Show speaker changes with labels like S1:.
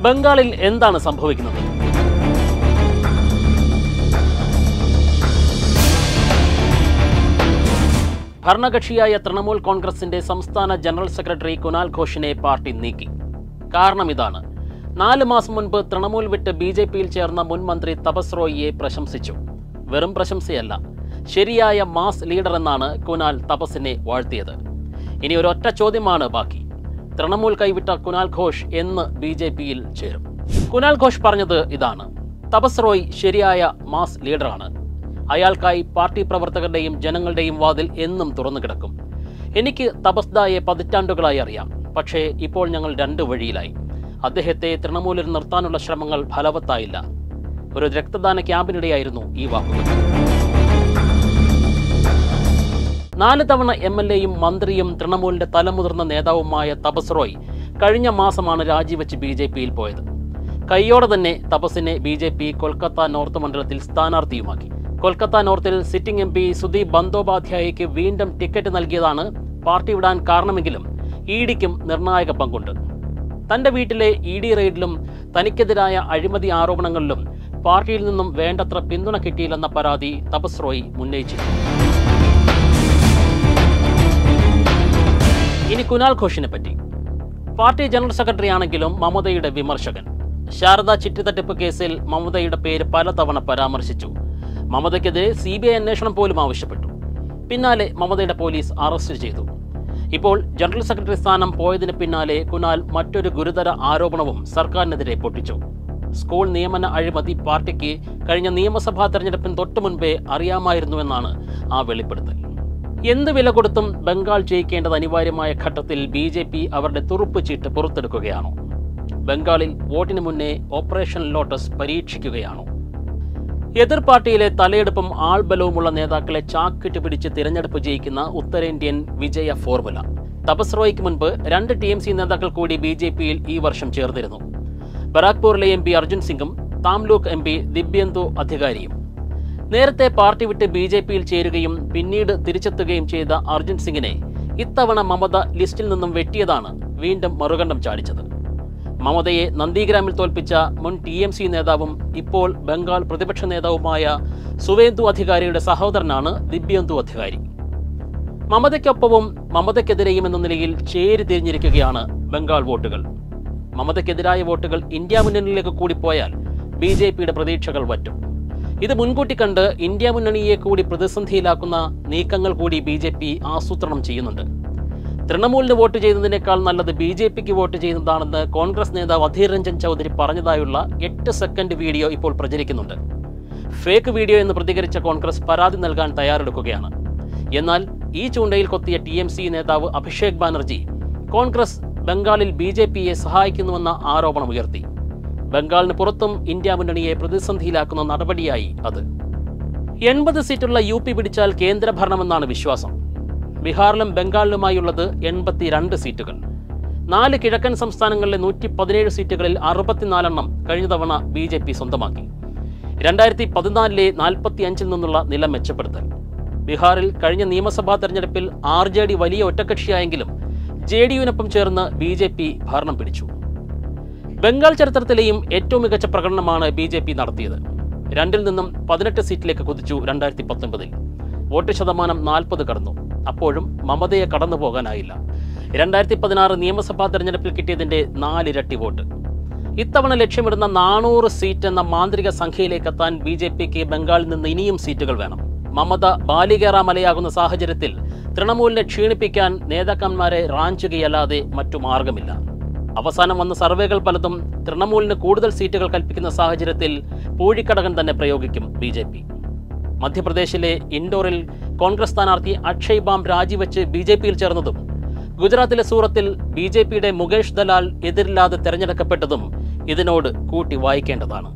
S1: ബംഗാളിൽ എന്താണ് സംഭവിക്കുന്നത്? ഭരണകക്ഷിയായ തൃണമൂൽ കോൺഗ്രസിന്റെ സംസ്ഥാന ജനറൽ സെക്രട്ടറി കുനാൽ ഘോഷിനെ പാർട്ടി നീക്കി. കാരണം ഇതാണ്: 4 മാസം മുൻപ് തൃണമൂൽ വിട്ട് BJPയിൽ ചേർന്ന മുൻ മന്ത്രി തപസ് റോയിയെ പ്രശംസിച്ചു. വെറും പ്രശംസയല്ല, ശരിയായ മാസ് ലീഡർ എന്നാണ് കുനാൽ തപസിനെ വാഴ്ത്തിയത്. ഇനി ഒരൊറ്റ ചോദ്യമാണ് ബാക്കി: തൃണമൂൽ കൈവിട്ട കുനാൽ ഘോഷ് എന്ന് BJPയിൽ ചേരും? കുനാൽ ഘോഷ് പറഞ്ഞത് ഇതാണ്: തപസ് റോയ് ശരിയായ മാസ് ലീഡറാണ്. അയാൾക്കായി പാർട്ടി പ്രവർത്തകരുടെയും ജനങ്ങളുടെയും വാതിൽ എന്നും തുറന്നു കിടക്കും. എനിക്ക് തപസ്ദായെ പതിറ്റാണ്ടുകളായി അറിയാം. പക്ഷേ ഇപ്പോൾ ഞങ്ങൾ 2 വഴിയിലായി. അദ്ദേഹത്തെ തൃണമൂലിൽ നിർത്താനുള്ള ശ്രമങ്ങൾ ഫലവത്തായില്ല. ഒരു രക്തദാന ക്യാമ്പിനിടെയായിരുന്നു ഈ വാക്കുകൾ. 4 തവണ MLAയും മന്ത്രിയും തൃണമൂലിന്റെ തലമുതിർന്ന നേതാവുമായ തപസ് റോയ് കഴിഞ്ഞ മാസമാണ് രാജിവെച്ച് BJPയിൽ പോയത്. കൈയോടെ തന്നെ തപസിനെ BJP കൊൽക്കത്ത നോർത്ത് മണ്ഡലത്തിൽ സ്ഥാനാർത്ഥിയുമാക്കി. കൊൽക്കത്ത നോർത്തിൽ സിറ്റിംഗ് MP സുദീപ് ബന്ദോപാധ്യായയ്ക്ക് വീണ്ടും ടിക്കറ്റ് നൽകിയതാണ് പാർട്ടി വിടാൻ കാരണമെങ്കിലും EDക്കും നിർണായക പങ്കുണ്ട്. തന്റെ വീട്ടിലെ ED റെയ്ഡിലും തനിക്കെതിരായ അഴിമതി ആരോപണങ്ങളിലും പാർട്ടിയിൽ നിന്നും വേണ്ടത്ര പിന്തുണ കിട്ടിയില്ലെന്ന പരാതി തപസ് റോയ് ഉന്നയിച്ചിരുന്നു. ഇനി കുനാൽ ഘോഷിനെ പറ്റി. പാർട്ടി ജനറൽ സെക്രട്ടറി ആണെങ്കിലും മമതയുടെ വിമർശകൻ. ശാരദ ചിട്ടി തട്ടിപ്പ് കേസിൽ മമതയുടെ പേര് പലതവണ പരാമർശിച്ചു. മമതയ്ക്കെതിരെ CBI അന്വേഷണം പോലും ആവശ്യപ്പെട്ടു. പിന്നാലെ മമതയുടെ പോലീസ് അറസ്റ്റ് ചെയ്തു. ഇപ്പോൾ ജനറൽ സെക്രട്ടറി സ്ഥാനം പോയതിന് പിന്നാലെ കുനാൽ മറ്റൊരു ഗുരുതര ആരോപണവും സർക്കാരിനെതിരെ പൊട്ടിച്ചു. സ്കൂൾ നിയമന അഴിമതി പാർട്ടിക്ക് കഴിഞ്ഞ നിയമസഭാ തെരഞ്ഞെടുപ്പിന് തൊട്ടു മുൻപേ അറിയാമായിരുന്നുവെന്നാണ് ആ വെളിപ്പെടുത്തൽ. എന്ത് വില കൊടുത്തും ബംഗാൾ ജയിക്കേണ്ടത് അനിവാര്യമായ ഘട്ടത്തിൽ BJP അവരുടെ തുറുപ്പ് ചീട്ട് പുറത്തെടുക്കുകയാണോ? ബംഗാളിൽ വോട്ടിന് മുന്നേ ഓപ്പറേഷൻ ലോട്ടസ് പരീക്ഷിക്കുകയാണോ? എതിർ പാർട്ടിയിലെ തലയെടുപ്പും ആൾബലവുമുള്ള നേതാക്കളെ ചാക്കിട്ട് പിടിച്ച് തിരഞ്ഞെടുപ്പ് ജയിക്കുന്ന ഉത്തരേന്ത്യൻ വിജയ ഫോർമുല. തപസ് റോയ്ക്ക് മുൻപ് 2 TMC നേതാക്കൾ കൂടി BJPയിൽ ഈ വർഷം ചേർന്നിരുന്നു. ബരാക്പൂരിലെ MP അർജുൻ സിംഗും താംലൂക്ക് MP ദിവ്യന്തു അധികാരിയും. നേരത്തെ പാർട്ടി വിട്ട് BJPയിൽ ചേരുകയും പിന്നീട് തിരിച്ചെത്തുകയും ചെയ്ത അർജുൻ സിംഗിനെ ഇത്തവണ മമത ലിസ്റ്റിൽ നിന്നും വെട്ടിയതാണ് വീണ്ടും മറുകണ്ഠം ചാടിച്ചത്. മമതയെ നന്ദിഗ്രാമിൽ തോൽപ്പിച്ച മുൻ TMC നേതാവും ഇപ്പോൾ ബംഗാൾ പ്രതിപക്ഷ നേതാവുമായ സുവേന്ദു അധികാരിയുടെ സഹോദരനാണ് ദിവ്യന്തു അധികാരി. മമതയ്ക്കൊപ്പവും മമതയ്ക്കെതിരെയും എന്ന നിലയിൽ ചേരി തിരിഞ്ഞിരിക്കുകയാണ് ബംഗാൾ വോട്ടുകൾ. മമതയ്ക്കെതിരായ വോട്ടുകൾ ഇന്ത്യ മുന്നണിയിലേക്ക് കൂടി പോയാൽ BJPയുടെ പ്രതീക്ഷകൾ വറ്റും. ഇത് മുൻകൂട്ടി കണ്ട് ഇന്ത്യ മുന്നണിയെ കൂടി പ്രതിസന്ധിയിലാക്കുന്ന നീക്കങ്ങൾ കൂടി BJP ആസൂത്രണം ചെയ്യുന്നുണ്ട്. തൃണമൂലിന് വോട്ട് ചെയ്യുന്നതിനേക്കാൾ നല്ലത് BJPക്ക് വോട്ട് ചെയ്യുന്നതാണെന്ന് കോൺഗ്രസ് നേതാവ് അധീർ രഞ്ജൻ ചൗധരി പറഞ്ഞതായുള്ള 8 സെക്കൻഡ് വീഡിയോ ഇപ്പോൾ പ്രചരിക്കുന്നുണ്ട്. ഫേക്ക് വീഡിയോ എന്ന് പ്രതികരിച്ച കോൺഗ്രസ് പരാതി നൽകാൻ തയ്യാറെടുക്കുകയാണ്. എന്നാൽ ഈ ചൂണ്ടയിൽ കൊത്തിയ TMC നേതാവ് അഭിഷേക് ബാനർജി കോൺഗ്രസ് ബംഗാളിൽ BJPയെ സഹായിക്കുന്നുവെന്ന ആരോപണം ഉയർത്തി. ബംഗാളിന് പുറത്തും ഇന്ത്യ മുന്നണിയെ പ്രതിസന്ധിയിലാക്കുന്ന നടപടിയായി അത്. 80 സീറ്റുള്ള UP പിടിച്ചാൽ കേന്ദ്രഭരണമെന്നാണ് വിശ്വാസം. ബീഹാറിലും ബംഗാളിലുമായുള്ളത് 82 സീറ്റുകൾ. 4 കിഴക്കൻ സംസ്ഥാനങ്ങളിലെ 117 സീറ്റുകളിൽ 64 കഴിഞ്ഞ തവണ BJP സ്വന്തമാക്കി. 2014 45 നിന്നുള്ള നില മെച്ചപ്പെടുത്തൽ. ബീഹാറിൽ കഴിഞ്ഞ നിയമസഭാ തെരഞ്ഞെടുപ്പിൽ RJD വലിയ ഒറ്റക്കക്ഷിയായെങ്കിലും JDUവിനൊപ്പം ചേർന്ന് BJP ഭരണം പിടിച്ചു. ബംഗാൾ ചരിത്രത്തിലെയും ഏറ്റവും മികച്ച പ്രകടനമാണ് BJP നടത്തിയത്. 2 നിന്നും 18 സീറ്റിലേക്ക് കുതിച്ചു. 2019 വോട്ട് ശതമാനം 40 കടന്നു. അപ്പോഴും മമതയെ കടന്നു പോകാനായില്ല. 2016 നിയമസഭാ തെരഞ്ഞെടുപ്പിൽ കിട്ടിയതിന്റെ 4 ഇരട്ടി വോട്ട്. ഇത്തവണ ലക്ഷ്യമിടുന്ന 400 സീറ്റ് എന്ന മാന്ത്രിക സംഖ്യയിലേക്ക് എത്താൻ BJPക്ക് ബംഗാളിൽ നിന്ന് ഇനിയും സീറ്റുകൾ വേണം. മമത ബാലികേറ മലയാകുന്ന സാഹചര്യത്തിൽ തൃണമൂലിനെ ക്ഷീണിപ്പിക്കാൻ നേതാക്കന്മാരെ റാഞ്ചുകയല്ലാതെ മറ്റു മാർഗമില്ല. അവസാനം വന്ന സർവേകൾ പലതും തൃണമൂലിന് കൂടുതൽ സീറ്റുകൾ കൽപ്പിക്കുന്ന സാഹചര്യത്തിൽ പൂഴിക്കടകൻ തന്നെ പ്രയോഗിക്കും BJP. മധ്യപ്രദേശിലെ ഇൻഡോറിൽ കോൺഗ്രസ് സ്ഥാനാർത്ഥി അക്ഷയ് ബാം രാജിവെച്ച് BJPയിൽ ചേർന്നതും ഗുജറാത്തിലെ സൂറത്തിൽ BJPയുടെ മുകേഷ് ദലാൽ എതിരില്ലാതെ തെരഞ്ഞെടുക്കപ്പെട്ടതും ഇതിനോട് കൂട്ടി വായിക്കേണ്ടതാണ്.